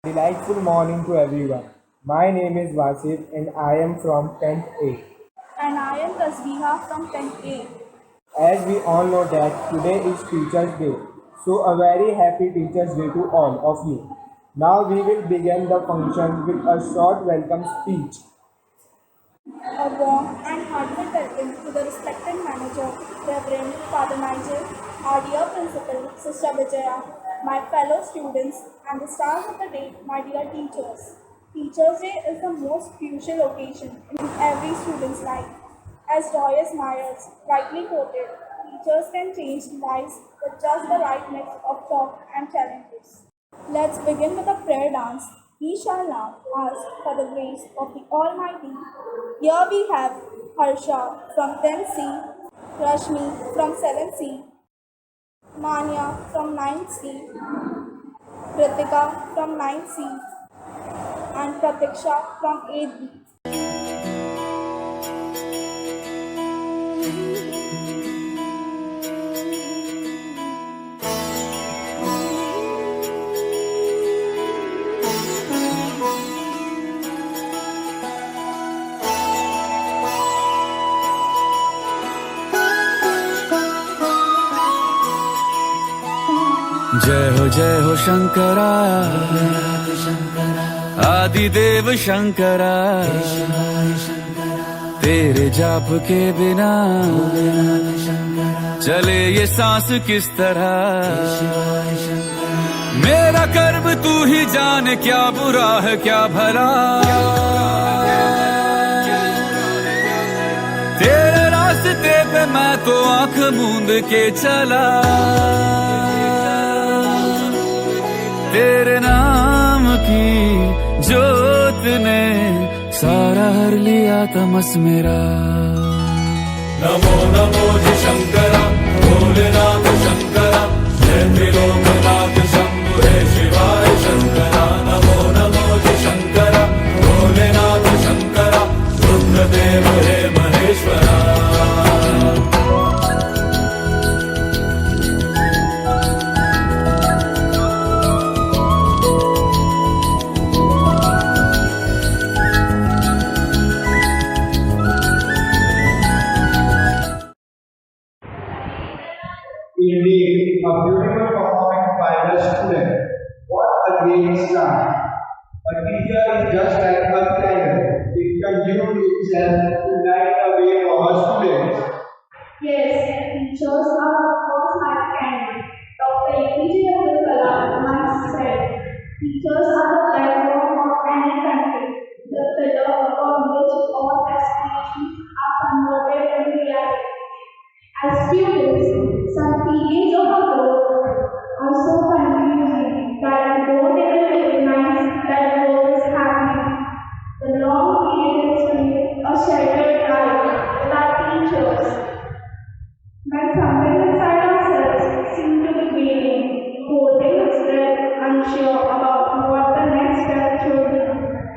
Delightful morning to everyone. My name is Vasif and I am from 10th A. And I am Tasbiha from 10A. As we all know that today is Teachers Day, so a very happy Teachers Day to all of you. Now we will begin the function with a short welcome speech. A warm and heartfelt welcome to the respected manager, Reverend Father Nigel, our dear principal, Sister Vijaya, my fellow students, and the stars of the day, my dear teachers. Teachers' Day is the most crucial occasion in every student's life. As Joyce Myers rightly quoted, teachers can change lives with just the right mix of talk and challenges. Let's begin with a prayer dance. We shall now ask for the grace of the Almighty. Here we have Harsha from 10C, Rashmi from 7C, Manya from 9C, Kritika from 9C, and Pratiksha from 8B. जय हो शंकरा आदिदेव शंकरा तेरे जाप के बिना चले ये सांस किस तरह मेरा कर्म तू ही जाने क्या बुरा है क्या भला तेरे रास्ते पे मैं तो आंख मूंद के चला तेरे नाम की जोत ने सारा हर लिया तमस मेरा नमो नमो जी शंकरा भोलेनाथ शंकरा जय त्रिलोकनाथ शंभु हे शिवाय शंकरा नमो नमो जी शंकरा भोलेनाथ शंकरा रुद्रदेव हे Maheshwara Indeed, a beautiful performance by the student. What a great start. A teacher is just like a candle. It consumes itself to light the way for her students. Yes, teachers are the first light candle. Dr. APJ Abdul Kalam once said, teachers are the backbone of any country, the pillar upon which all aspirations are converted into reality. As students, some periods of our growth are so confusing that we don't even recognize that growth is happening. The long periods feel a sheltered life with our teachers. When somewhere inside ourselves seem to be waiting, holding its breath, unsure about what the next step should be,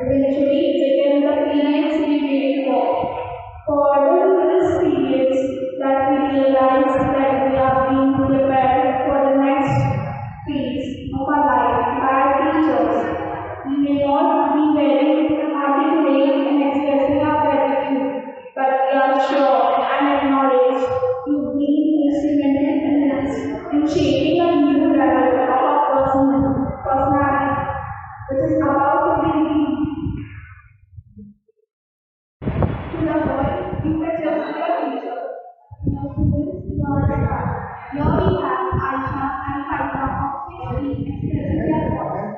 eventually begin the periods we wait for. Forward to these periods that we realize that we are being prepared for the next phase of our life by our teachers. We may not be very articulate in expressing our gratitude, but we are sure and acknowledge you being instrumental in us in shaping a new level of our personality, which is about to be revealed. To the world, you can just be a teacher. Your students, your staff. Here we have Aisha and Faisal of 6B expressing their thoughts.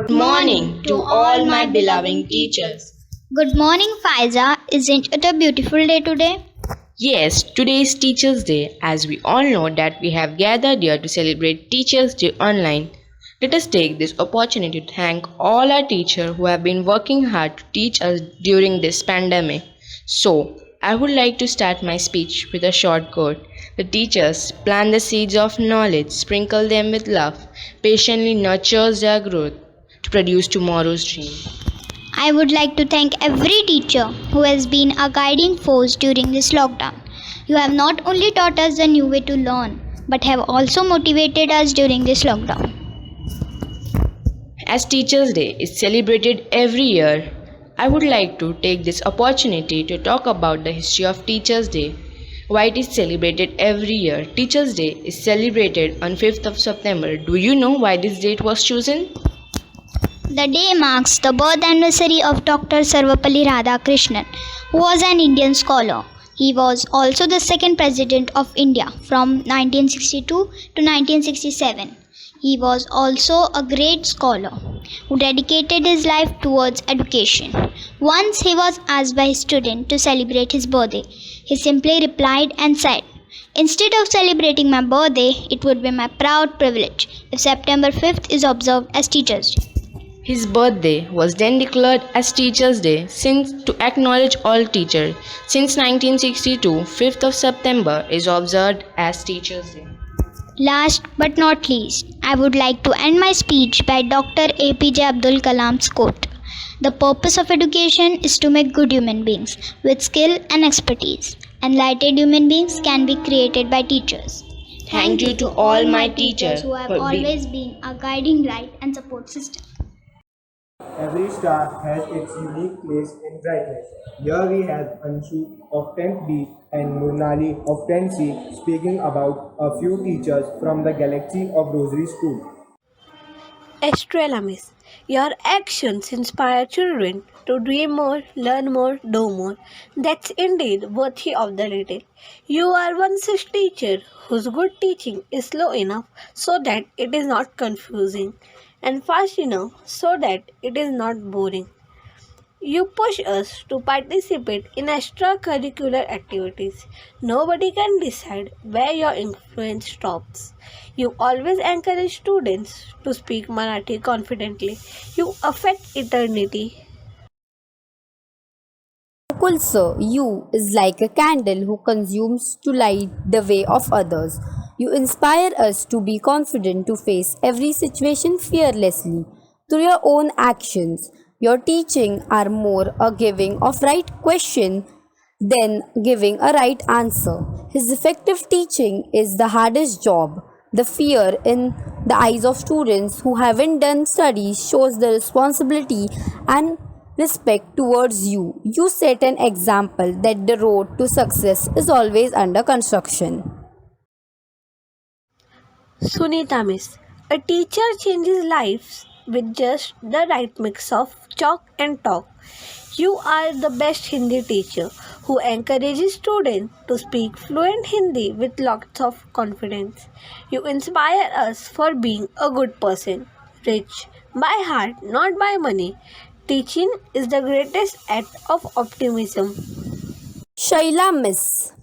Good morning to all my beloved teachers. Good morning, Faiza. Isn't it a beautiful day today? Yes, today is Teachers' Day, as we all know that we have gathered here to celebrate Teachers' Day online. Let us take this opportunity to thank all our teachers who have been working hard to teach us during this pandemic. So, I would like to start my speech with a short quote. The teachers plant the seeds of knowledge, sprinkle them with love, patiently nurtures their growth to produce tomorrow's dream. I would like to thank every teacher who has been a guiding force during this lockdown. You have not only taught us a new way to learn, but have also motivated us during this lockdown. As Teachers' Day is celebrated every year, I would like to take this opportunity to talk about the history of Teachers' Day. Why it is celebrated every year. Teachers' Day is celebrated on 5th of September. Do you know why this date was chosen? The day marks the birth anniversary of Dr. Sarvapalli Radhakrishnan, who was an Indian scholar. He was also the second president of India from 1962 to 1967. He was also a great scholar who dedicated his life towards education. Once he was asked by his student to celebrate his birthday. He simply replied and said, "Instead of celebrating my birthday, it would be my proud privilege if September 5th is observed as Teachers' Day." His birthday was then declared as Teachers' Day since to acknowledge all teachers. Since 1962, 5th of September is observed as Teachers' Day. Last but not least, I would like to end my speech by Dr. APJ Abdul Kalam's quote: "The purpose of education is to make good human beings with skill and expertise. Enlightened human beings can be created by teachers." Thank you to all my teachers who have for being always been a guiding light and support system. Every star has its unique place in brightness. Here we have Anshu of 10th B and Murnali of 10th C speaking about a few teachers from the galaxy of Rosary School. Estrella Miss, your actions inspire children to dream more, learn more, do more. That's indeed worthy of the title. You are one such teacher whose good teaching is slow enough so that it is not confusing and fast enough so that it is not boring. You push us to participate in extracurricular activities. Nobody can decide where your influence stops. You always encourage students to speak Marathi confidently. You affect eternity. Mukul sir, you is like a candle who consumes to light the way of others. You inspire us to be confident to face every situation fearlessly through your own actions. Your teaching are more a giving of right question than giving a right answer. His effective teaching is the hardest job. The fear in the eyes of students who haven't done studies shows the responsibility and respect towards you. You set an example that the road to success is always under construction. Sunita Miss, a teacher changes lives with just the right mix of chalk and talk. You are the best Hindi teacher who encourages students to speak fluent Hindi with lots of confidence. You inspire us for being a good person, rich by heart, not by money. Teaching is the greatest act of optimism. Shaila Miss.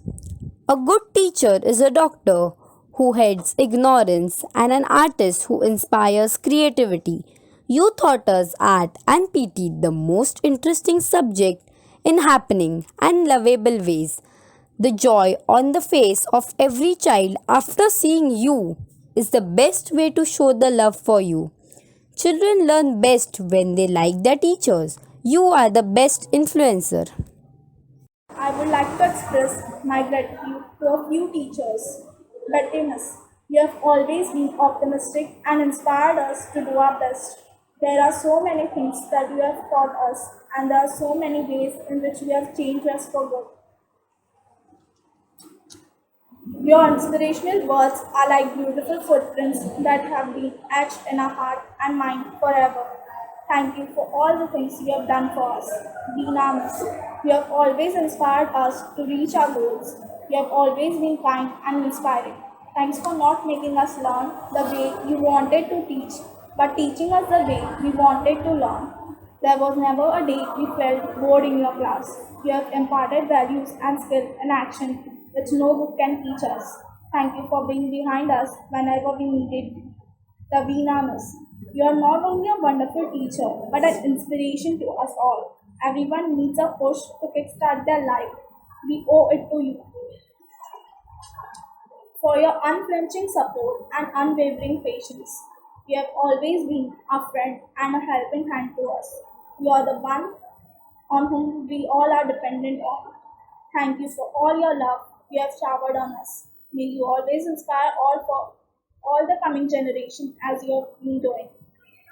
A good teacher is a doctor who heads ignorance and an artist who inspires creativity. You taught us art and PT, the most interesting subject in happening and lovable ways. The joy on the face of every child after seeing you is the best way to show the love for you. Children learn best when they like their teachers. You are the best influencer. I would like to express my gratitude to a few teachers. Bettiness, you have always been optimistic and inspired us to do our best. There are so many things that you have taught us, and there are so many ways in which you have changed us for good. Your inspirational words are like beautiful footprints that have been etched in our heart and mind forever. Thank you for all the things you have done for us. Deena Miss, you have always inspired us to reach our goals. You have always been kind and inspiring. Thanks for not making us learn the way you wanted to teach, but teaching us the way we wanted to learn. There was never a day we felt bored in your class. You have imparted values and skill in action which no book can teach us. Thank you for being behind us whenever we needed you. Ravina Miss, you are not only a wonderful teacher but an inspiration to us all. Everyone needs a push to kickstart their life. We owe it to you for your unflinching support and unwavering patience. You have always been a friend and a helping hand to us. You are the one on whom we all are dependent on. Thank you for all your love you have showered on us. May you always inspire all the coming generation as you have been doing.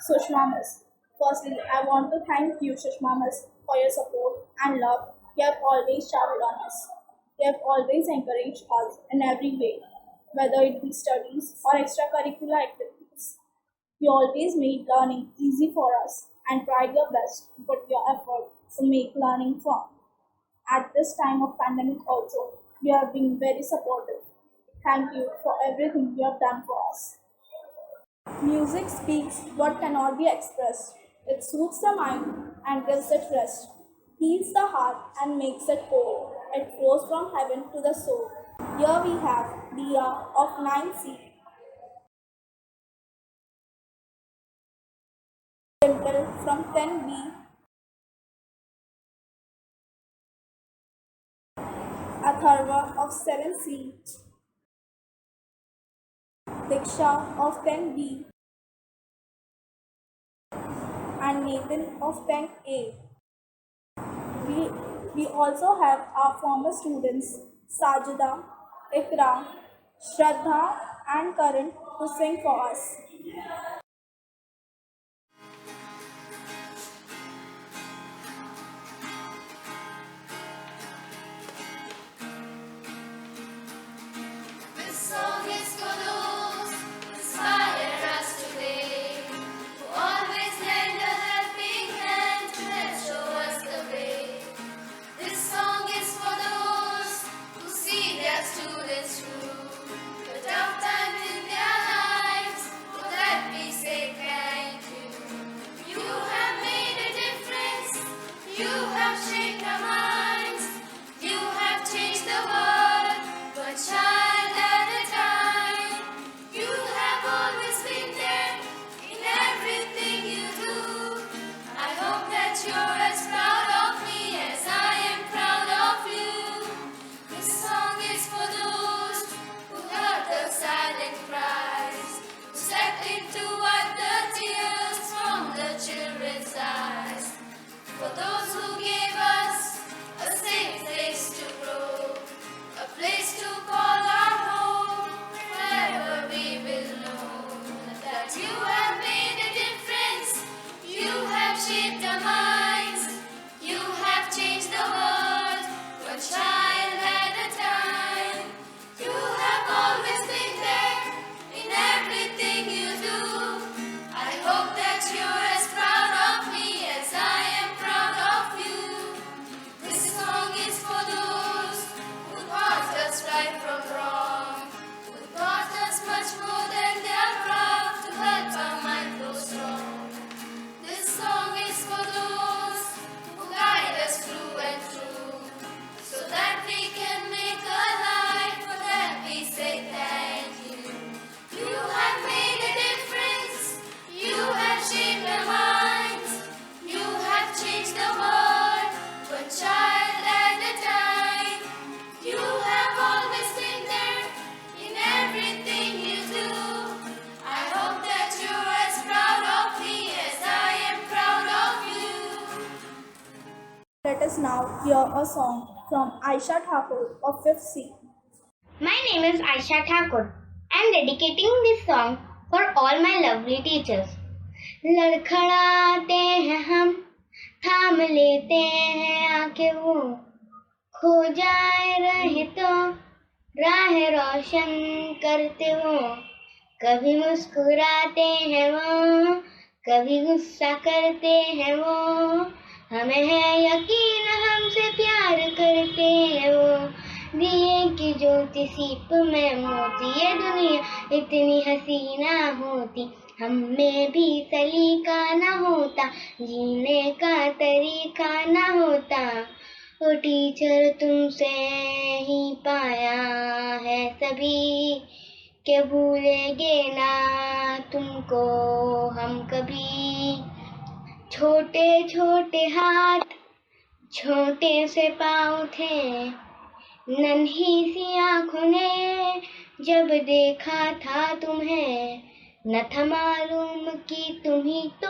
Sushma Miss. Firstly, I want to thank you, Sushma Miss, for your support and love you have always showered on us. You have always encouraged us in every way, whether it be studies or extracurricular activities. You always made learning easy for us and tried your best to put your effort to make learning fun. At this time of pandemic also, you have been very supportive. Thank you for everything you have done for us. Music speaks what cannot be expressed. It soothes the mind and gives it rest, heals the heart and makes it whole. It flows from heaven to the soul. Here we have Dia of 9C, Dimple from 10B, Atharva of 7C, Diksha of 10B, and Nathan of 10A. We, we also have our former students Sajida, Ikra, Shraddha, and Karan to sing for us. This song is for those who inspire us today, who always lend a helping hand to help show us the way. This song is for those who see their students through the tough times in their lives, so that we say thank you. You have made a difference, you have shaped our minds, you have changed the world, one child at a time. You have always been there in everything you do. I hope that you're as proud of me as I am proud of you. This song is for those who heard the silent cries, who stepped in to wipe the tears from the children's eyes. For those who gave us a safe place to grow, a place to call our home, wherever we will know that you have made a difference, you have shaped our minds, you have changed the world, one child at a time. You have always been there in everything you do. I hope that you're as proud of me as I am proud of you. This song is for those who taught us right from wrong, who taught us much more than their craft to help our mind grow strong. This song is for those who guide us through and through, so that we can make a life for that we say thank you. You have made a difference, you have shaped our minds, you have changed the world, one child at a time. You have always been there in everything you do. I hope that you're as proud of me as I am proud of you. Let us now hear a song from Aisha Thakur of 5th C. My name is Aisha Thakur. I am dedicating this song for all my lovely teachers. लड़खड़ाते हैं हम, थाम लेते हैं आंखें वो, खो जाए रहे तो राह रोशन करते वो, कभी मुस्कुराते हैं वो, कभी गुस्सा करते हैं वो, हमें है यकीन हमसे प्यार करते हैं वो, दिए की ज्योति सीप में मोती, ये दुनिया इतनी हसीना होती, हम में भी सलीका न होता, जीने का तरीका न होता। ओ टीचर तुमसे ही पाया है सभी, के भूलेंगे ना तुमको हम कभी। छोटे छोटे हाथ, छोटे से पाँव थे, नन्ही सी आँखों ने जब देखा था तुम्हें, न था मालूम कि तुम ही तो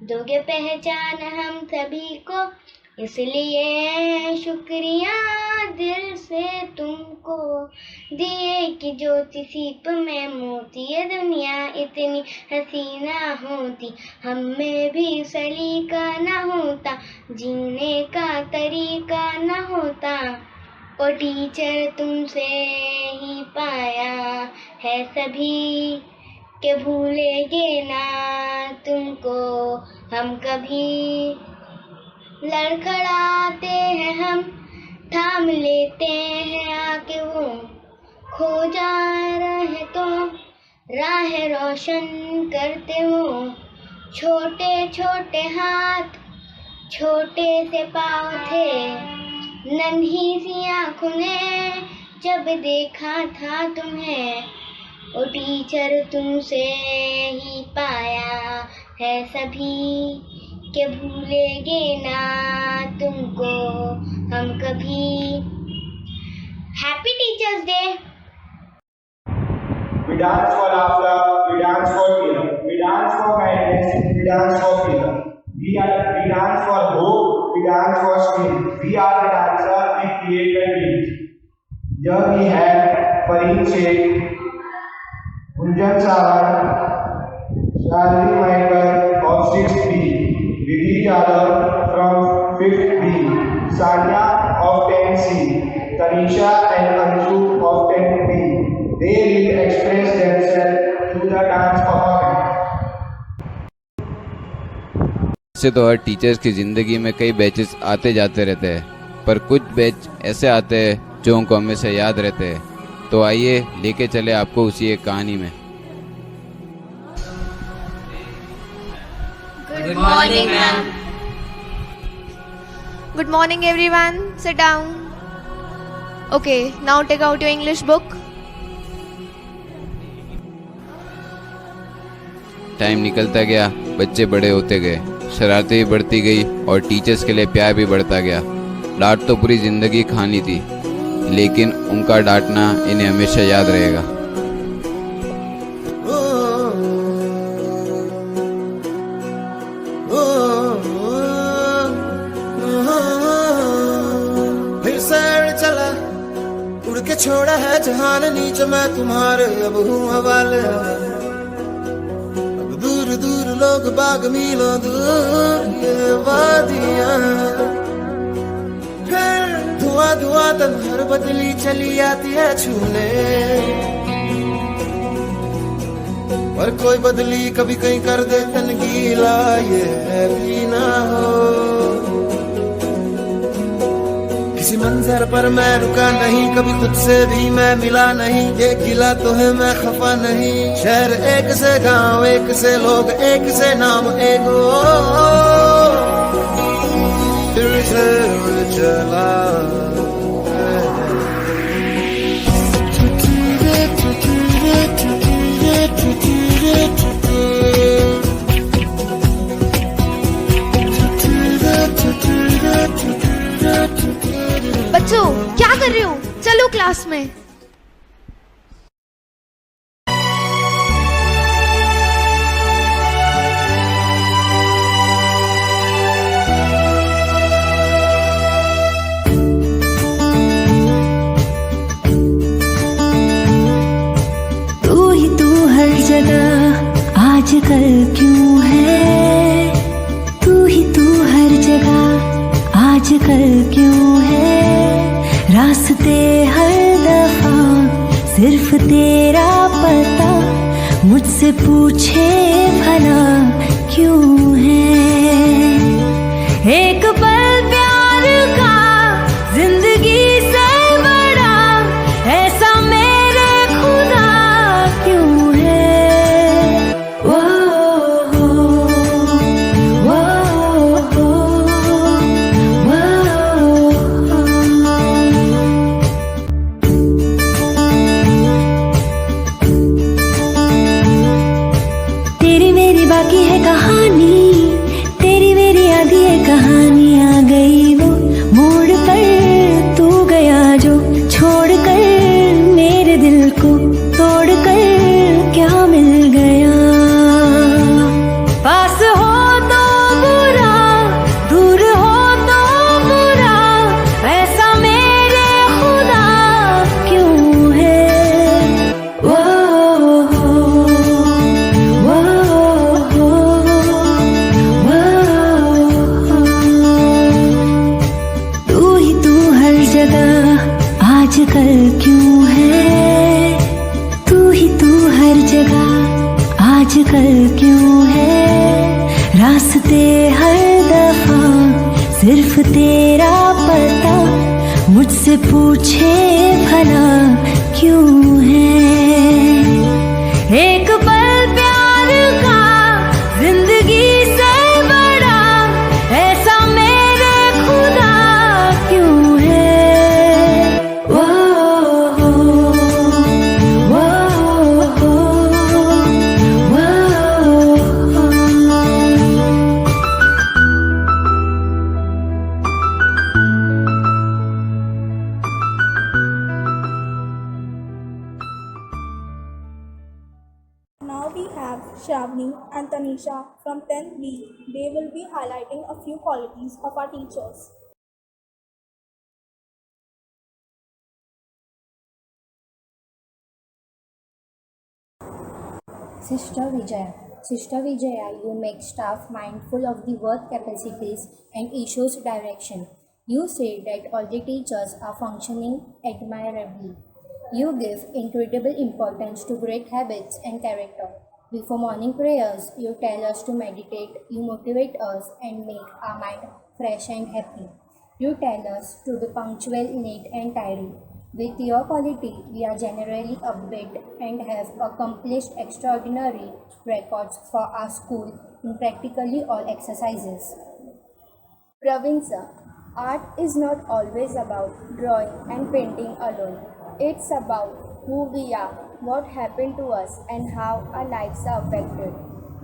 दोगे पहचान हम सभी को। इसलिए शुक्रिया दिल से तुमको दिए कि ज्योति सीप में मोती। ये दुनिया इतनी हसीना होती, हम में भी सलीका न होता, जीने का तरीका न होता। ओ टीचर तुमसे ही पाया है सभी, के भूलेंगे ना तुमको हम कभी। लड़खड़ाते हैं हम, थाम लेते हैं आके वो, खो जा रहे तो राह रोशन करते हो। छोटे छोटे हाथ, छोटे से पाँव थे, नन्ही सी आँखों ने जब देखा था तुम्हें। ओ टीचर तुमसे ही पाया है सभी, के भूलेंगे ना तुमको हम कभी। Happy teachers day. We dance for laughter, we dance for fear, we dance for kindness, we dance for fear. We dance for hope, we dance for strength. We are the dancer, we create the dreams. Here we have Fareed Sheikh, Gunjan Sawant, Shalini Michael of 6th B, Vidhi Yadav from 5th B, Sanya of 10th C, Tanisha and Anshu of 10th B. They will express themselves through the dance performance. वैसे तो हर teachers की ज़िंदगी में कई batches आते जाते रहते हैं, पर कुछ बैच ऐसे आते हैं जो उनको हमेशा याद रहते हैं। तो आइए लेके चले आपको उसी एक कहानी में। Good morning, ma'am. Good morning, everyone. Sit down. Okay, now take out your English book. Time निकलता गया, बच्चे बड़े होते गए, शरारतें भी बढ़ती गई और टीचर्स के लिए प्यार भी बढ़ता गया। डांट तो पूरी ज़िंदगी खानी थी, लेकिन उनका डांटना इन्हें हमेशा याद रहेगा। फिर सैर चला, उड़ के छोड़ा है जहान नीचे, मैं तुम्हारे अब हूँ हवाले। अब दूर दूर लोग बाग मीलों दूर ये वादियाँ, फिर धुआं धुआं तन्हर बदली चली आती है छूने। पर कोई बदली कभी कहीं कर दे तन गीला, ये है भी ना हो। किसी मंजर पर मैं रुका नहीं, कभी खुद से भी मैं मिला नहीं। एक गिला तो है मैं खफा नहीं, शहर एक से गांव एक से लोग एक से नाम एक हो। फिर से उड़ चला बच्चों, क्या कर रहे हो? चलो क्लास में। तू ही तू हर जगह आजकल क्यों है, तू ही तू हर जगह आजकल क्यों है। रास्ते हर दफा सिर्फ तेरा पता, मुझसे पूछे भला क्यों है। एक पल प्यार का जिंदगी से बड़ा, ऐसा मेरे खुदा क्यों है। वो सिर्फ तेरा पता मुझसे पूछे भला क्यों है। एक पल प्यार का जिंदगी से बड़ा ऐसा मेरे खुदा क्यों है। वो Now we have Shravani and Tanisha from 10th B. They will be highlighting a few qualities of our teachers. Sister Vijaya, you make staff mindful of the work capacities and issues direction. You say that all the teachers are functioning admirably. You give incredible importance to great habits and character. Before morning prayers, you tell us to meditate, you motivate us and make our mind fresh and happy. You tell us to be punctual, neat and tidy. With your quality, we are generally upbeat and have accomplished extraordinary records for our school in practically all exercises. Praveen sir, art is not always about drawing and painting alone. It's about who we are, what happened to us, and how our lives are affected.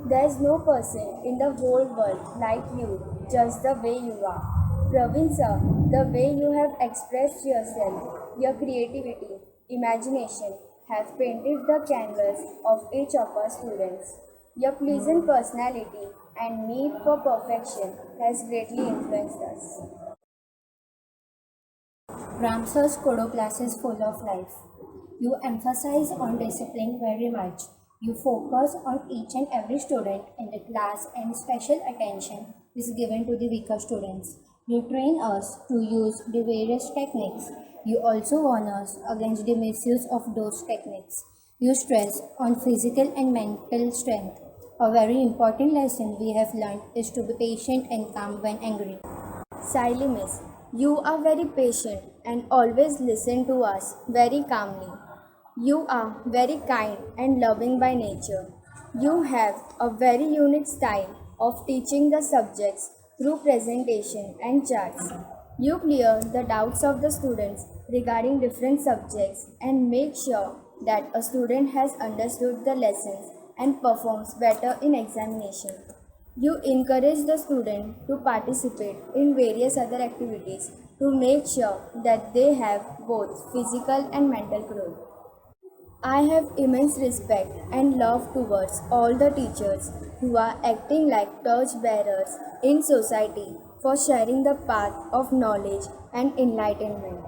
There's no person in the whole world like you, just the way you are. Praveen sir, the way you have expressed yourself, your creativity, imagination have painted the canvas of each of our students. Your pleasant personality and need for perfection has greatly influenced us. Ramsar's Kodo class is full of life. You emphasize on discipline very much. You focus on each and every student in the class and special attention is given to the weaker students. You train us to use the various techniques. You also warn us against the misuse of those techniques. You stress on physical and mental strength. A very important lesson we have learned is to be patient and calm when angry. Siley miss, you are very patient and always listen to us very calmly. You are very kind and loving by nature. You have a very unique style of teaching the subjects through presentation and charts. You clear the doubts of the students regarding different subjects and make sure that a student has understood the lessons and performs better in examination. You encourage the student to participate in various other activities to make sure that they have both physical and mental growth. I have immense respect and love towards all the teachers who are acting like torch bearers in society for sharing the path of knowledge and enlightenment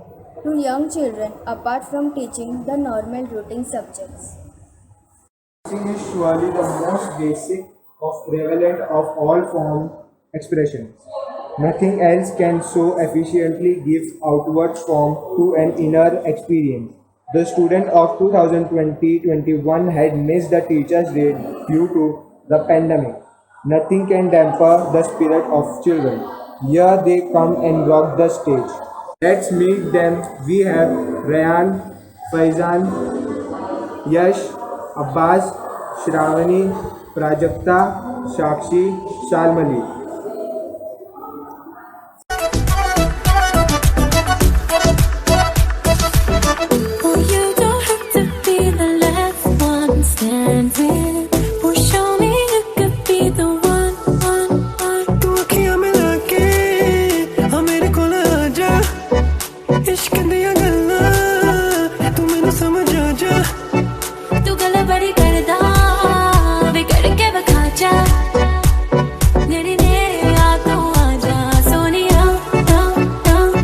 to young children apart from teaching the normal routine subjects. Dancing is surely the most basic of prevalent of all form expressions. Nothing else can so efficiently give outward form to an inner experience. The student of 2020-21 had missed the Teachers' Day due to the pandemic. Nothing can damper the spirit of children. Here they come and rock the stage. Let's meet them. We have Rayan, Faizan, Yash, Abbas, Shravani, Prajakta, Shakshi, Shalmali.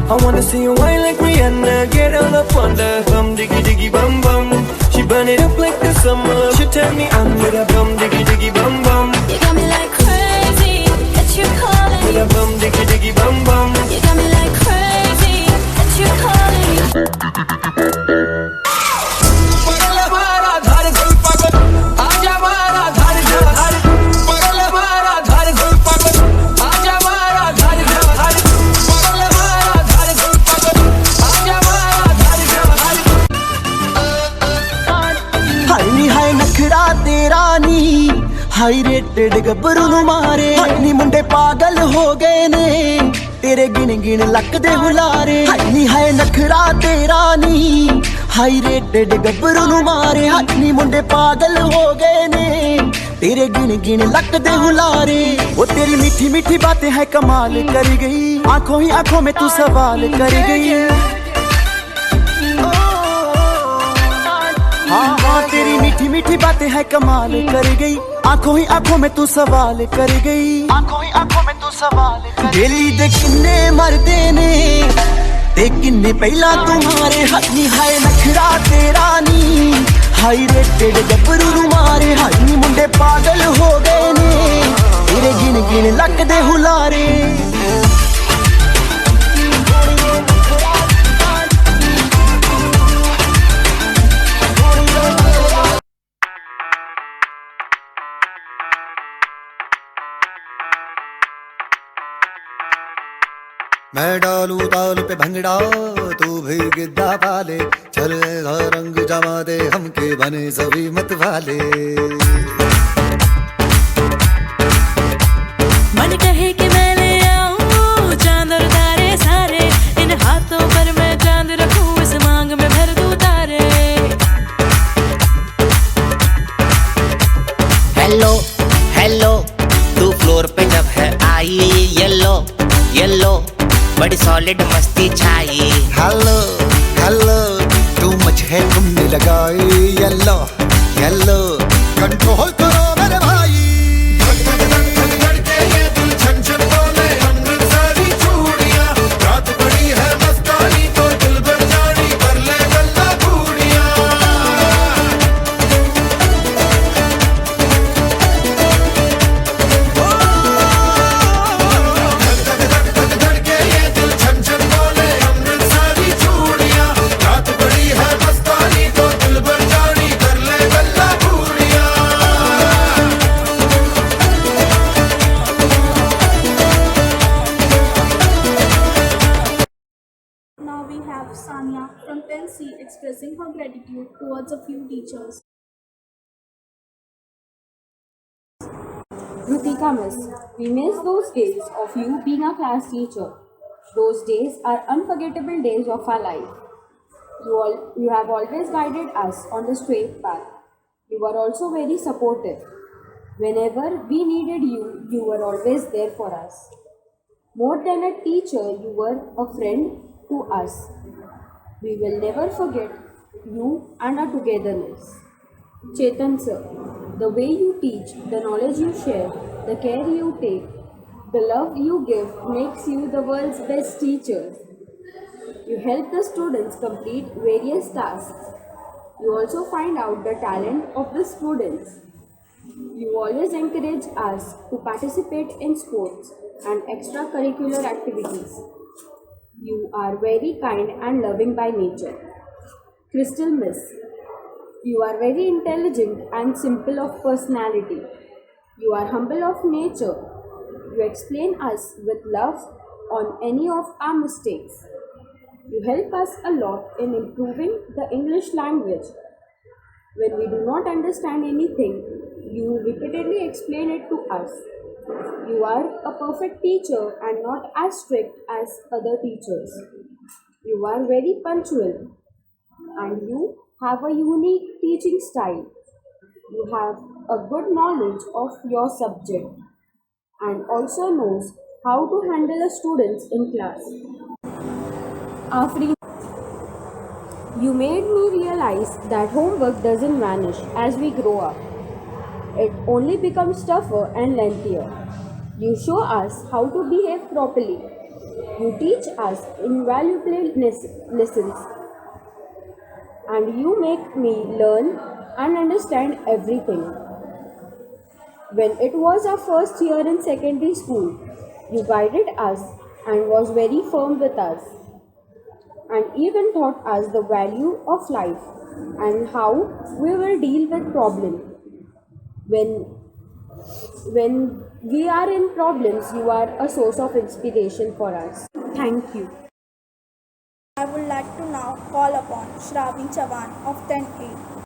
I wanna see you whine like Rihanna, get all up on the bum diggy diggy bum bum. She burn it up like the summer. She tell me I'm with a bum diggy diggy bum bum. You got me like crazy that you're calling me. With a bum diggy diggy bum bum. You got me like crazy that you're calling me. Ted ਗੱਭਰੂ ਨੂੰ ਮਾਰੇ ਨੀ ਮੁੰਡੇ ਪਾਗਲ ਹੋ ਗਏ ਨੇ ਤੇਰੇ ਗਿਣ ਗਿਣ ਲੱਕ ਦੇ ਹੁਲਾਰੇ ਨੀ ਹੈ ਨਖਰਾ ਤੇਰਾ ਨੀ ਹਾਈ ਰੇਟਡ ਗੱਭਰੂ ਨੂੰ ਮਾਰੇ ਨੀ ਮੁੰਡੇ ਪਾਗਲ ਹੋ ਗਏ ਨੇ तेरे गिन गिन लक दे हुलारे वो तेरी मीठी मीठी बातें है कमाल कर गई आंखों ही आंखों में तू सवाल कर गई हाँ हाँ तेरी मीठी मीठी बातें है कमाल कर गई आंखों ही आंखों में तू सवाल कर गई आंखों ही आंखों में तू सवाल कर दिल्ली दे किन्ने मरदे ने ते किन्ने पहला तुम्हारे हथ नी हाय नखरा तेरा नी हाई रेटेड ਗੱਭਰੂ ਨੂੰ ਮਾਰੇ ਹਾਈ ਨੀ ਮੁੰਡੇ ਪਾਗਲ ਹੋ ਗਏ ਨੇ ਤੇਰੇ ਗਿਣ ਗਿਣ ਲੱਕ ਦੇ ਹੁਲਾਰੇ मैं डालू ताल पे भंगड़ा तू भी गिद्दा पाले चल रंग जमा दे हमके बने सभी मत वाले मन कहे कि मैं ले आऊं चांद और तारे सारे इन हाथों पर मैं चांद रखूं इस मांग में भर दूं तारे हेलो हेलो तू फ्लोर पे जब है आई येलो येलो बड़ी सॉलिड मस्ती छाई हेलो हेलो तू मच है तुमने लगाई येलो येलो कंट्रोल करो मेरे भाई रात बड़ी है मस्तानी तो दिल भर जानी कर ले गल्ला बूढ़िया Now we have Sanya from 10C expressing her gratitude towards a few teachers. Rutika Miss, we miss those days of you being a class teacher. Those days are unforgettable days of our life. You have always guided us on the straight path. You were also very supportive. Whenever we needed you, you were always there for us. More than a teacher, you were a friend to us. We will never forget you and our togetherness. Chetan sir, the way you teach, the knowledge you share, the care you take, the love you give makes you the world's best teacher. You help the students complete various tasks. You also find out the talent of the students. You always encourage us to participate in sports and extracurricular activities. You are very kind and loving by nature. Crystal Miss, you are very intelligent and simple of personality. You are humble of nature. You explain us with love on any of our mistakes. You help us a lot in improving the English language. When we do not understand anything, you repeatedly explain it to us. You are a perfect teacher and not as strict as other teachers. You are very punctual and you have a unique teaching style. You have a good knowledge of your subject and also knows how to handle the students in class. Afri, you made me realize that homework doesn't vanish as we grow up. It only becomes tougher and lengthier. You show us how to behave properly. You teach us invaluable lessons. And you make me learn and understand everything. When it was our first year in secondary school, you guided us and was very firm with us. And even taught us the value of life and how we will deal with problems. When we are in problems, you are a source of inspiration for us. Thank you. I would like to now call upon Shravi Chavan of 10A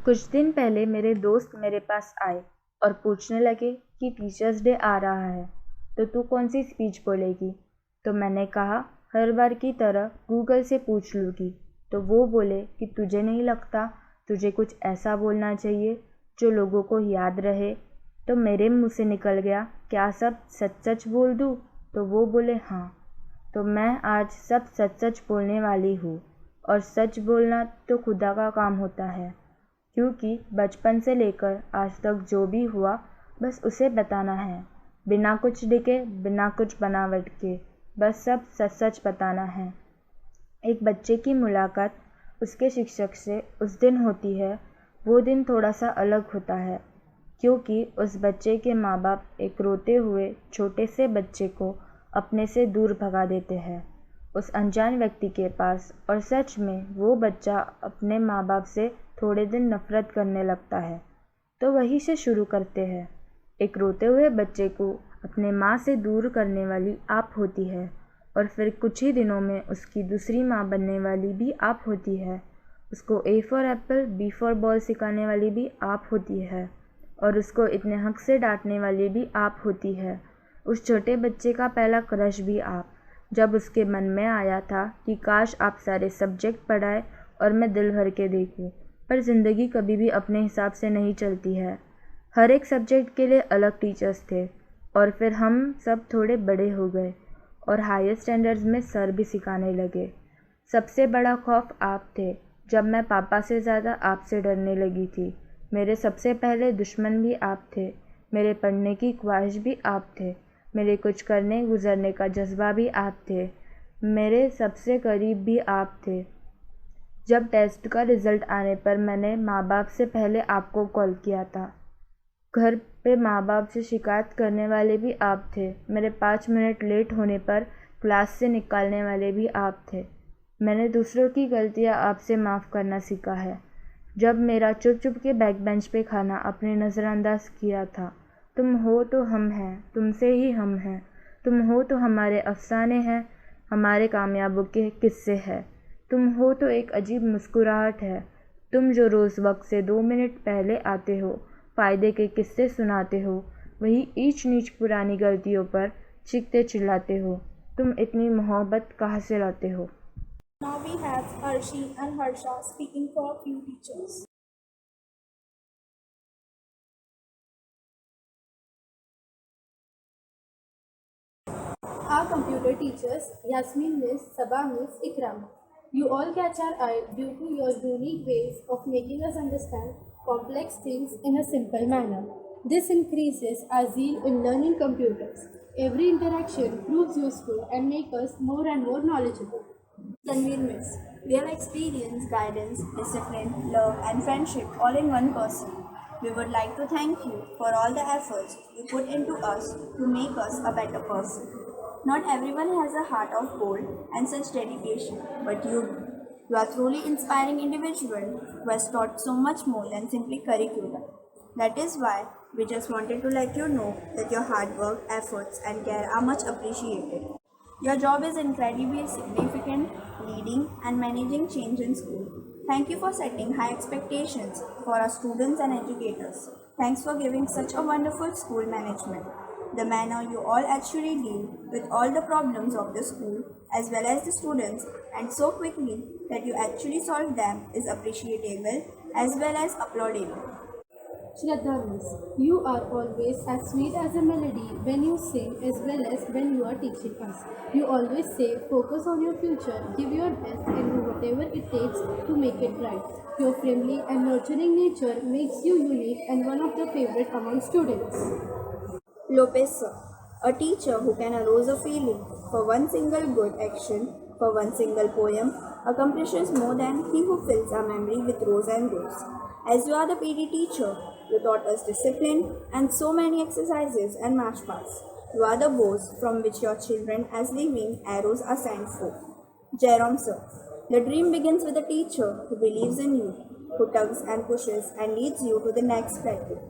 कुछ दिन पहले मेरे दोस्त मेरे पास आए और पूछने लगे कि टीचर्स डे आ रहा है तो तू कौन सी स्पीच बोलेगी। तो मैंने कहा हर बार की तरह गूगल से पूछ लूँगी। तो वो बोले कि तुझे नहीं लगता तुझे कुछ ऐसा बोलना चाहिए जो लोगों को याद रहे। तो मेरे मुंह से निकल गया क्या सब सच सच बोल दूँ। तो वो बोले हाँ। तो मैं आज सब सच सच बोलने वाली हूँ और सच बोलना तो खुदा का काम होता है, क्योंकि बचपन से लेकर आज तक जो भी हुआ बस उसे बताना है, बिना कुछ डिके बिना कुछ बनावट के, बस सब सच सच बताना है। एक बच्चे की मुलाकात उसके शिक्षक से उस दिन होती है, वो दिन थोड़ा सा अलग होता है क्योंकि उस बच्चे के माँ बाप एक रोते हुए छोटे से बच्चे को अपने से दूर भगा देते हैं उस अनजान व्यक्ति के पास, और सच में वो बच्चा अपने माँ बाप से थोड़े दिन नफरत करने लगता है। तो वहीं से शुरू करते हैं। एक रोते हुए बच्चे को अपने माँ से दूर करने वाली आप होती है और फिर कुछ ही दिनों में उसकी दूसरी माँ बनने वाली भी आप होती है। उसको A for Apple B for ball सिखाने वाली भी आप होती है और उसको इतने हक से डांटने वाली भी आप होती है। उस छोटे बच्चे का पहला क्रश भी आप, जब उसके मन में आया था कि काश आप सारे सब्जेक्ट पढ़ाए और मैं दिल भर के देखूं। पर ज़िंदगी कभी भी अपने हिसाब से नहीं चलती है। हर एक सब्जेक्ट के लिए अलग टीचर्स थे और फिर हम सब थोड़े बड़े हो गए और हायर स्टैंडर्ड्स में सर भी सिखाने लगे। सबसे बड़ा खौफ आप थे, जब मैं पापा से ज़्यादा आपसे डरने लगी थी। मेरे सबसे पहले दुश्मन भी आप थे, मेरे पढ़ने की ख्वाहिश भी आप थे, मेरे कुछ करने गुजरने का जज्बा भी आप थे, मेरे सबसे करीब भी आप थे। जब टेस्ट का रिज़ल्ट आने पर मैंने माँ बाप से पहले आपको कॉल किया था। घर पे माँ बाप से शिकायत करने वाले भी आप थे, मेरे 5 मिनट लेट होने पर क्लास से निकालने वाले भी आप थे। मैंने दूसरों की गलतियाँ आपसे माफ़ करना सीखा है। जब मेरा चुप चुप के बैक बेंच पे खाना आपने नज़रअंदाज किया था। तुम हो तो हम हैं, तुमसे ही हम हैं, तुम हो तो हमारे अफसाने हैं, हमारे कामयाबों के किस्से हैं, तुम हो तो एक अजीब मुस्कुराहट है, तुम जो रोज़ वक्त से 2 मिनट पहले आते हो, फ़ायदे के किस्से सुनाते हो, वही ईच नीच पुरानी गलतियों पर चीखते चिल्लाते हो। तुम इतनी मोहब्बत कहाँ से लाते हो। Now we have Arshi and Harsha speaking for a few teachers. Our computer teachers, Yasmin Miss, Sabah Miss, Ikram. You all catch our eye due to your unique ways of making us understand complex things in a simple manner. This increases our zeal in learning computers. Every interaction proves useful and makes us more and more knowledgeable. Tanveer Miss, we have experience, guidance, discipline, love, and friendship all in one person. We would like to thank you for all the efforts you put into us to make us a better person. Not everyone has a heart of gold and such dedication, but you do. You are truly inspiring individual who has taught so much more than simply curriculum. That is why we just wanted to let you know that your hard work, efforts, and care are much appreciated. Your job is incredibly significant, leading and managing change in school. Thank you for setting high expectations for our students and educators. Thanks for giving such a wonderful school management. The manner you all actually deal with all the problems of the school as well as the students, and so quickly that you actually solve them, is appreciable as well as applaudable. Shraddha Miss, you are always as sweet as a melody when you sing as well as when you are teaching us. You always say, focus on your future, give your best and do whatever it takes to make it right. Your friendly and nurturing nature makes you unique and one of the favorite among students. Lopez Sir, a teacher who can arouse a feeling for one single good action, for one single poem, accomplishes more than he who fills our memory with rose and rose. As you are the PD teacher, you taught us discipline and so many exercises and march paths. You are the bows from which your children as living arrows are sent forth. Jerome Sir, the dream begins with a teacher who believes in you, who tugs and pushes and leads you to the next level.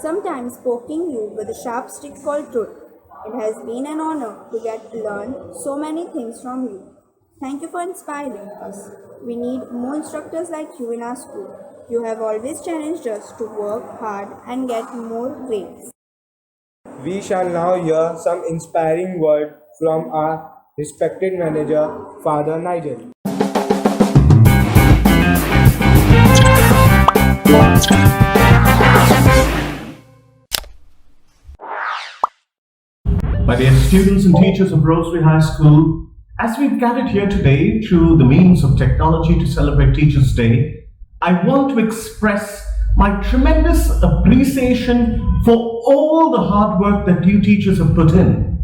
Sometimes poking you with a sharp stick called truth. It has been an honor to get to learn so many things from you. Thank you for inspiring us. We need more instructors like you in our school. You have always challenged us to work hard and get more grades. We shall now hear some inspiring word from our respected manager, Father Nigel. My dear students and teachers of Rosary High School, as we've gathered here today through the means of technology to celebrate Teachers' Day, I want to express my tremendous appreciation for all the hard work that you teachers have put in.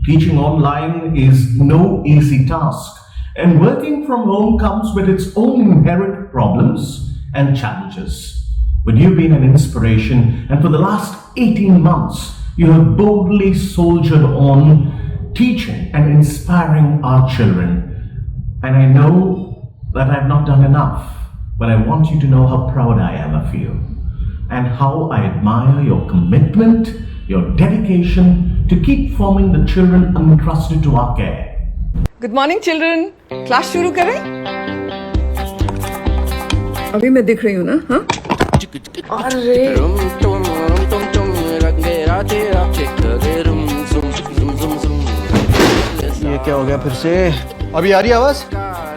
Teaching online is no easy task, and working from home comes with its own inherent problems and challenges. But you've been an inspiration, and for the last 18 months, you have boldly soldiered on, teaching and inspiring our children. And I know that I've not done enough, but I want you to know how proud I am of you and how I admire your commitment, your dedication to keep forming the children entrusted to our care. Good morning children. Class शुरू करें? अभी मैं दिख रही हूँ ना? हाँ? अरे ये क्या हो गया फिर से? अभी आ रही आवाज?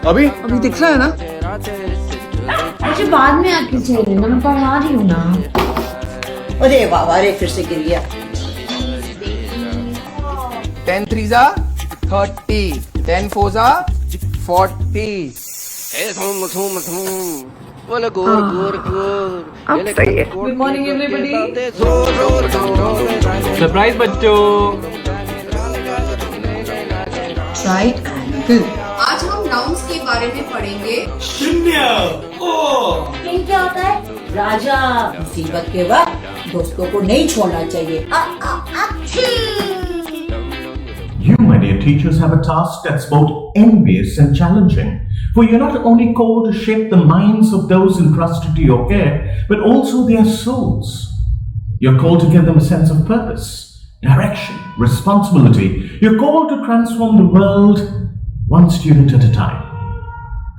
अभी दिख रहा है ना? मुझे बाद में आके चाहिए ना, मैं पढ़ा रही हूँ ना। अरे बाबा रे, फिर से गिर गया। 10 3s are 30, 10 4s are 40. Good morning everybody. Surprise बच्चों। Right angle. आज हम नाउन्स के बारे में पढ़ेंगे। शून्य। ये क्या होता है? राजा। मुसीबत के वक्त दोस्तों को नहीं छोड़ना चाहिए। You, my dear teachers, have a task that's both envious and challenging. For you're not only called to shape the minds of those entrusted to your care, but also their souls. You're called to give them a sense of purpose, direction, responsibility. You're called to transform the world one student at a time.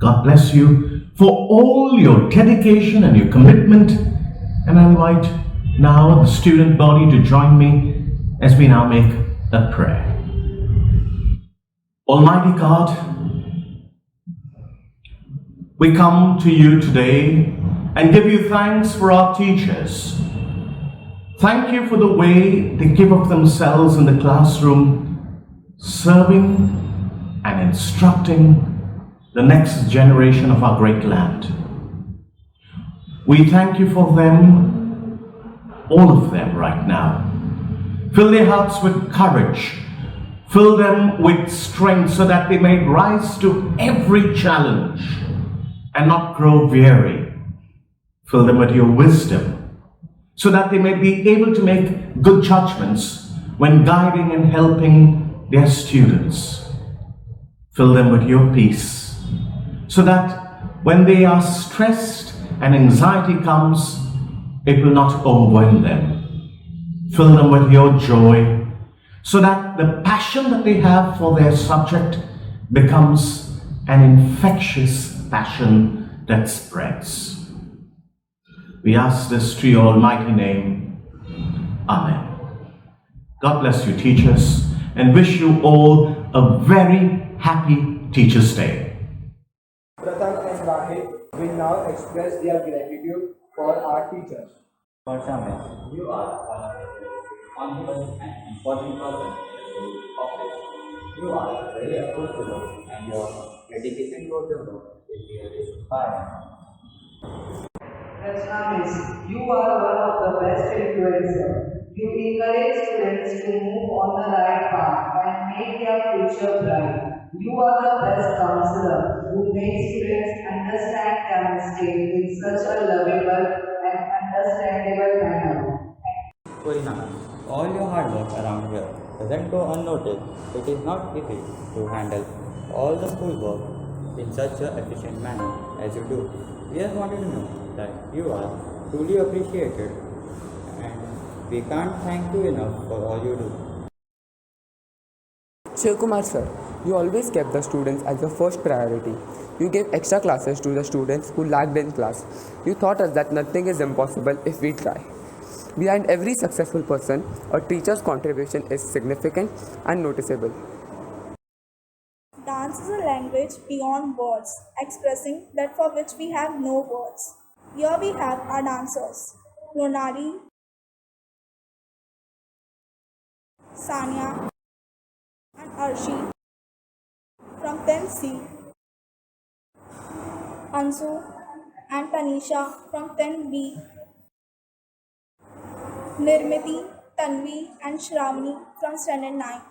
God bless you for all your dedication and your commitment. And I invite now the student body to join me as we now make a prayer. Almighty God, we come to you today and give you thanks for our teachers. Thank you for the way they give of themselves in the classroom, serving and instructing the next generation of our great land. We thank you for them, all of them right now. Fill their hearts with courage. Fill them with strength so that they may rise to every challenge and not grow weary. Fill them with your wisdom so that they may be able to make good judgments when guiding and helping their students. Fill them with your peace so that when they are stressed and anxiety comes, it will not overwhelm them. Fill them with your joy so that the passion that they have for their subject becomes an infectious passion that spreads. We ask this to your almighty name. Amen. God bless you, teachers, and wish you all a very happy Teachers' Day. Pratham and Rahil will now express their gratitude for our teachers. You are confident and important person of it. You are very approachable and your dedication to the work is really inspiring. That's amazing. You are one of the best influencers. You encourage students to move on the right path and make their future bright. You are the best counselor who makes students understand their mistakes in such a lovable and understandable manner. All your hard work around here doesn't go unnoticed. It is not easy to handle all the schoolwork in such an efficient manner as you do. We just wanted to know that you are truly appreciated and we can't thank you enough for all you do. Shiv Kumar sir, you always kept the students as your first priority. You gave extra classes to the students who lagged in class. You taught us that nothing is impossible if we try. Behind every successful person, a teacher's contribution is significant and noticeable. Dance is a language beyond words, expressing that for which we have no words. Here we have our dancers, Ronali, Sanya, and Arshi from 10C, Ansu and Tanisha from 10B, Nirmiti, Tanvi and Shravani from Standard 9.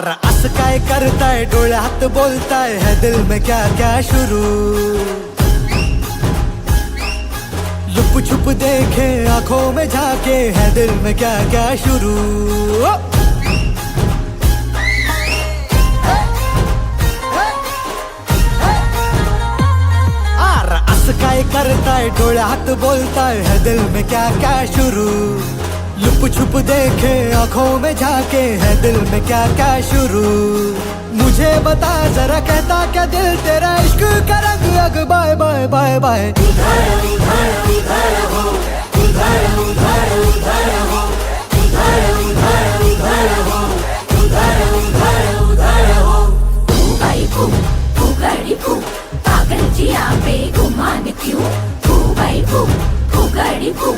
असं काय करताय डोळ्यात बोलताय है दिल में क्या क्या शुरू लुप छुप देखे आंखों में झाके है दिल में क्या क्या शुरू असं काय करताय डोळ्यात बोलताय है दिल में क्या क्या शुरू लुप छुप देखे आंखों में झाके है दिल में क्या क्या शुरू मुझे बता जरा कहता क्या दिल तेरा इश्क का रंग अग बाय बाय बाय बाय उधार उधार उधार हो उधार उधार उधार हो उधार उधार उधार हो उधार उधार उधार हो भाई फू गाड़ी फू पागल जिया बेगुमान क्यों फू भाई फू गाड़ी फू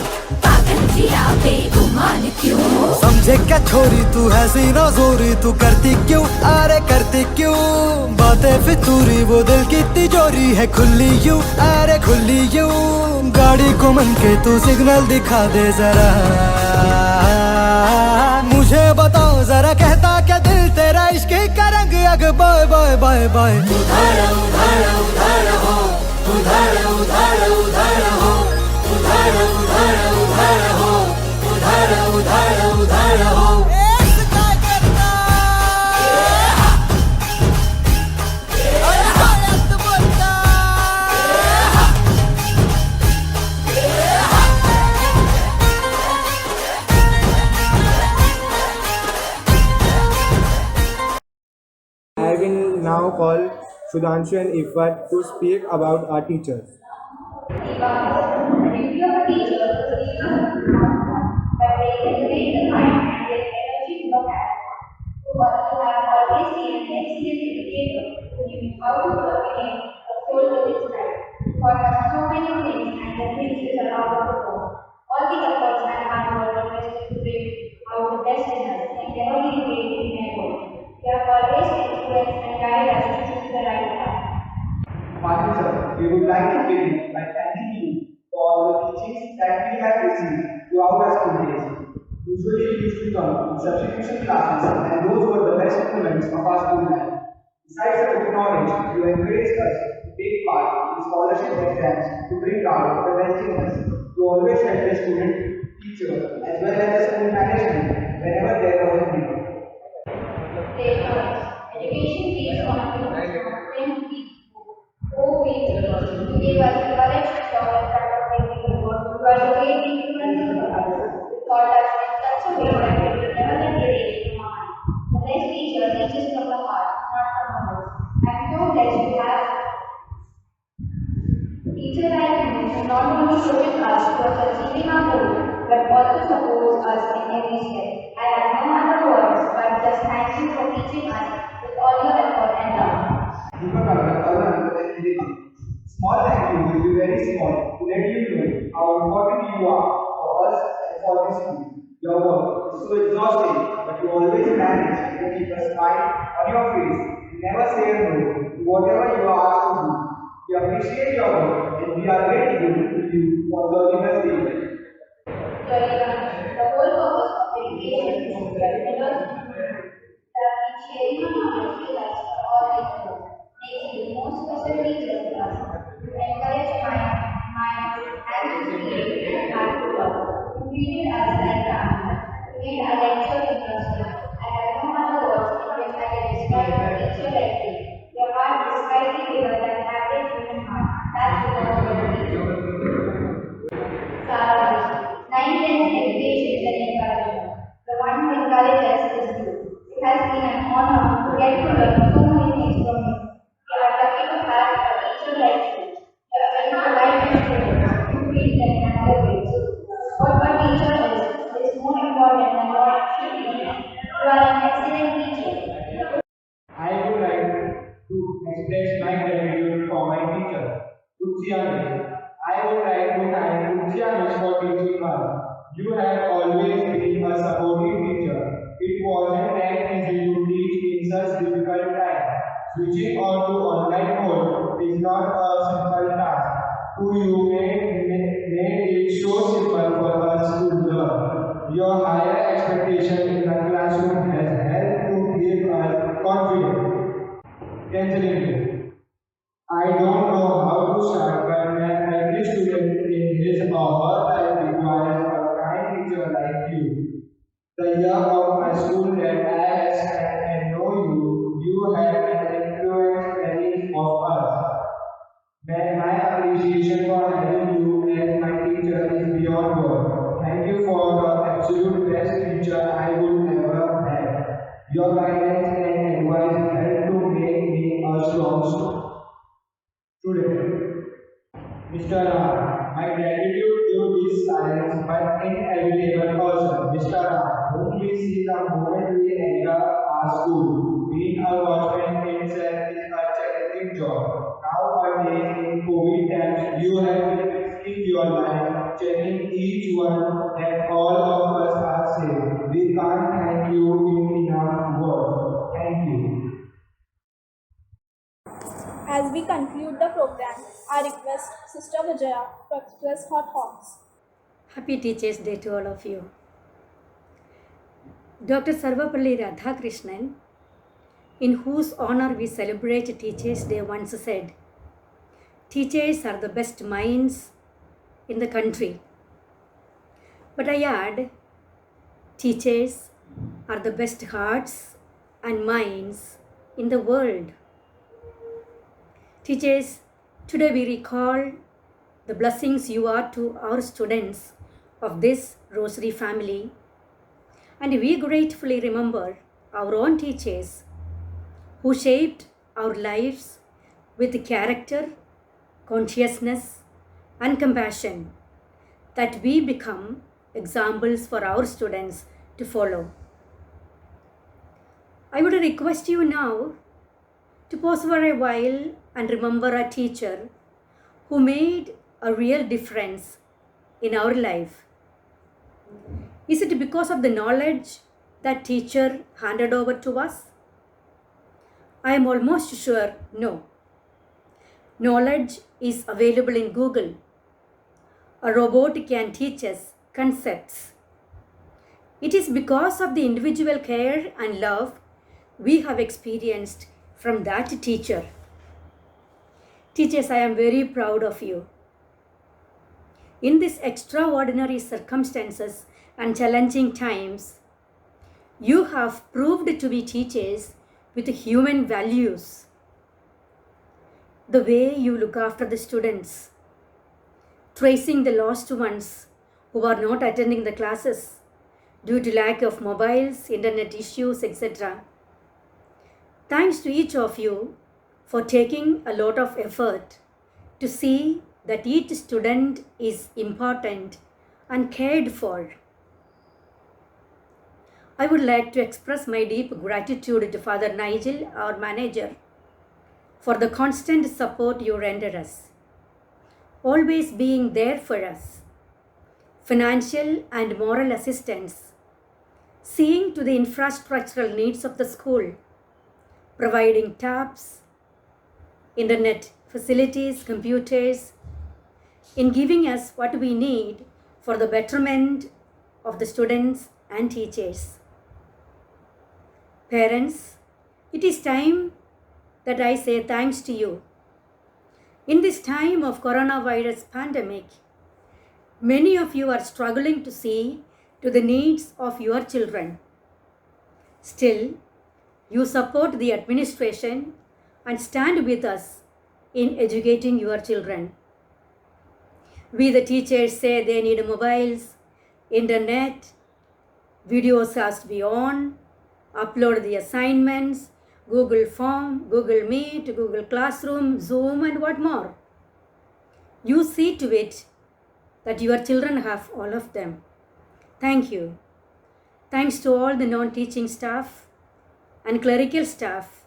पागल जिया बेगुमान क्यों समझे क्या छोरी तू है सीना जोरी तू करती क्यों अरे करती क्यों बातें फितूरी वो दिल की तिजोरी है खुली यूं अरे खुली यूं गाड़ी को मन के तू सिग्नल दिखा दे जरा मुझे बताओ जरा कहता क्या दिल तेरा इश्क का रंग अग बाय बाय बाय बाय उधार उधार उधार हो उधार उधार उधार हो उधार उधार उधार हो उधार उधार उधार हो I will now call Sudhanshu and Ifat to speak about our teachers. All the efforts and hard work invested to bring out the best in us can never be repaid in efforts. You have always influenced and guided us to choose the right path. Father, sir, we would like to begin by thanking you for all the teachings that we have received throughout our school days. Usually we used to come to substitution classes and those were the best moments of our school life. Besides the good knowledge, you encouraged us to take part in scholarship exams to bring out the best in us. You always help the student, teacher, as well as the school management whenever there was a need. Education based on friends you gave us the courage to talk in front of many people. You are the great influence for us. You taught us in such a way that we will never get erased from our mind. The best teacher teaches from the heart, not from the mouth. I am so blessed to have teachers like you who not only show us towards achieving our goal, but also supports us in every step. I have no other words but just thank you for teaching us with all your effort and love. Small thank you will be very small to let you know how important you are for us and for this school. Your work is so exhausting, but you always manage to keep a smile on your face. You never say a no to whatever you are asked to do. We appreciate your work and we are grateful to you for serving us daily. The whole purpose of education is to let us that we sharing our knowledge with us for all age groups, making the most special teachers to us. To encourage mind, and to create and heart to work. You treated us like family. learn so many things from you. We are lucky to have a teacher like you. You are very polite to students. You treat them in another way. What a teacher is more important than what she teaches. You are an excellent teacher. I would like to express my gratitude for my teacher, Luciano. I would like to thank Luciano for teaching us. You have always been a supportive teacher. It wasn't that easy to teach in such difficult times. Switching on to online mode is not a simple task. You made it so simple for us to learn. Your higher expectation in the classroom has helped to give us confidence. Canceling. I don't know how to start, but when every student in his or her life requires a kind teacher like you. The year of my school that I have spent and know you have influenced many of us. My appreciation for having you as my teacher is beyond words. Thank you for the absolute best teacher I would ever have. Your guidance and advice helped to make me a strong student. Mr. Ram, my gratitude to this silent but inevitable person, Mr. Ram, whom we see the moment we enter our school. Being a watchman itself is a challenging job. Nowadays, in COVID times, you have been risking your life, checking each one that all of us are safe. We can't thank you in enough words. Thank you. As we conclude the program, I request Sister Vijaya to express her thoughts. Happy Teachers Day to all of you. Dr. Sarvapalli Radhakrishnan, in whose honor we celebrate Teachers Day, once said, "Teachers are the best minds in the country." But I add, teachers are the best hearts and minds in the world. Teachers, today we recall the blessings you are to our students of this Rosary family, and we gratefully remember our own teachers who shaped our lives with character, consciousness, and compassion, that we become examples for our students to follow. I would request you now to pause for a while and remember a teacher who made a real difference in our life. Is it because of the knowledge that teacher handed over to us? I am almost sure no. Knowledge is available in Google. A robot can teach us concepts. It is because of the individual care and love we have experienced from that teacher. Teachers, I am very proud of you. In these extraordinary circumstances and challenging times, you have proved to be teachers with human values. The way you look after the students, tracing the lost ones who are not attending the classes due to lack of mobiles, internet issues, etc. Thanks to each of you for taking a lot of effort to see that each student is important and cared for. I would like to express my deep gratitude to Father Nigel, our manager, for the constant support you render us, always being there for us, financial and moral assistance, seeing to the infrastructural needs of the school, providing taps, internet facilities, computers, in giving us what we need for the betterment of the students and teachers. Parents, it is time that I say thanks to you. In this time of coronavirus pandemic, many of you are struggling to see to the needs of your children. Still, you support the administration and stand with us in educating your children. We the teachers say they need mobiles, internet, videos has to be on, upload the assignments, Google Form, Google Meet, Google Classroom, Zoom, and what more. You see to it that your children have all of them. Thank you. Thanks to all the non-teaching staff and clerical staff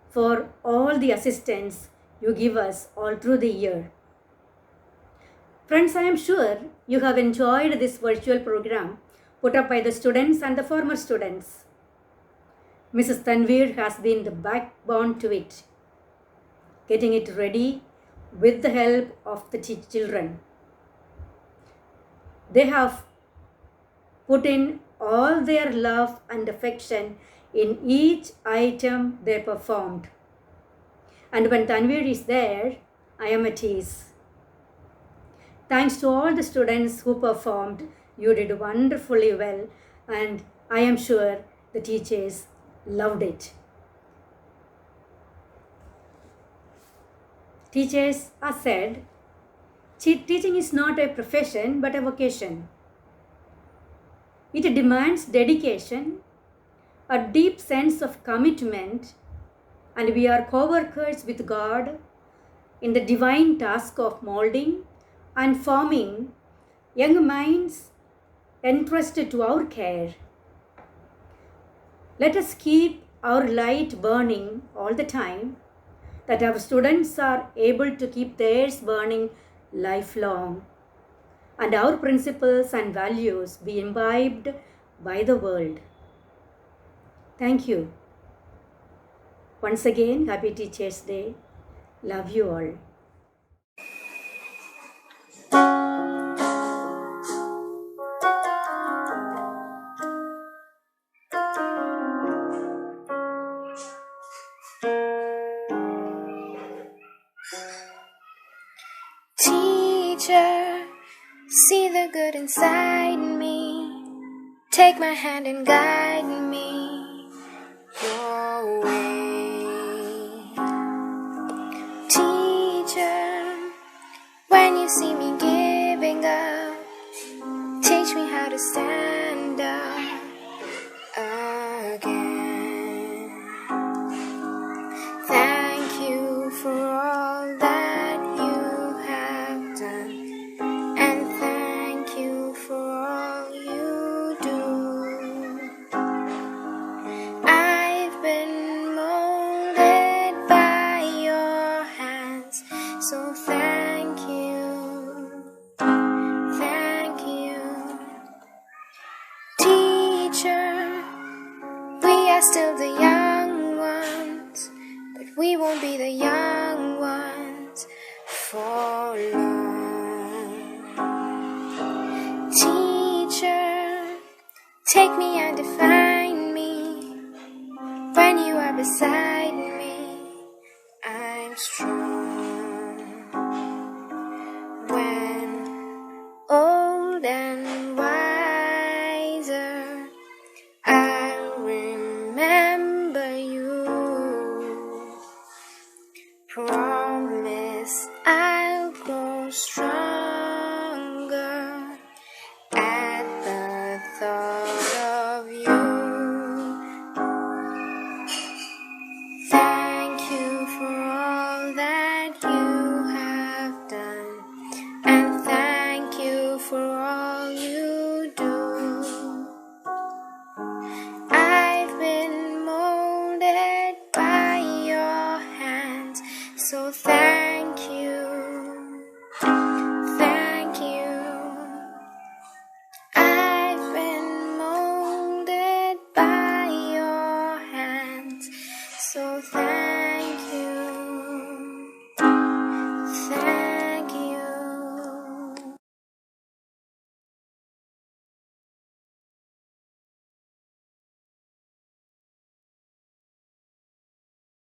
for all the assistance you give us all through the year. Friends, I am sure you have enjoyed this virtual program put up by the students and the former students. Mrs. Tanveer has been the backbone to it, getting it ready with the help of the children. They have put in all their love and affection in each item they performed. And when Tanveer is there, I am at ease. Thanks to all the students who performed, you did wonderfully well, and I am sure the teachers loved it. Teachers are said, teaching is not a profession but a vocation. It demands dedication, a deep sense of commitment, and we are co-workers with God in the divine task of molding and forming young minds entrusted to our care. Let us keep our light burning all the time, that our students are able to keep theirs burning lifelong, and our principles and values be imbibed by the world. Thank you. Once again, Happy Teachers' Day. Love you all. Teacher, see the good inside me. Take my hand and guide me your way. Teacher, when you see me giving up, teach me how to stand up again. Thank you for all that you have done, and thank you for all you do. I've been molded by your hands, so thank you, thank you. Teacher, we are still the young ones, but we won't be the young ones for long. Teacher, take me and define me. When you are beside me, I'm strong.